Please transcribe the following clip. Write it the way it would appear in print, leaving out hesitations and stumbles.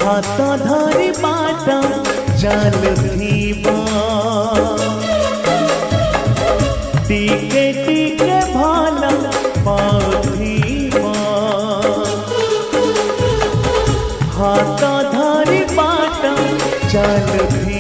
हाथ धरी बाटा जाल थीबा टीके टीके भाला पाथीबा हाथ धरी बाटा जाल थी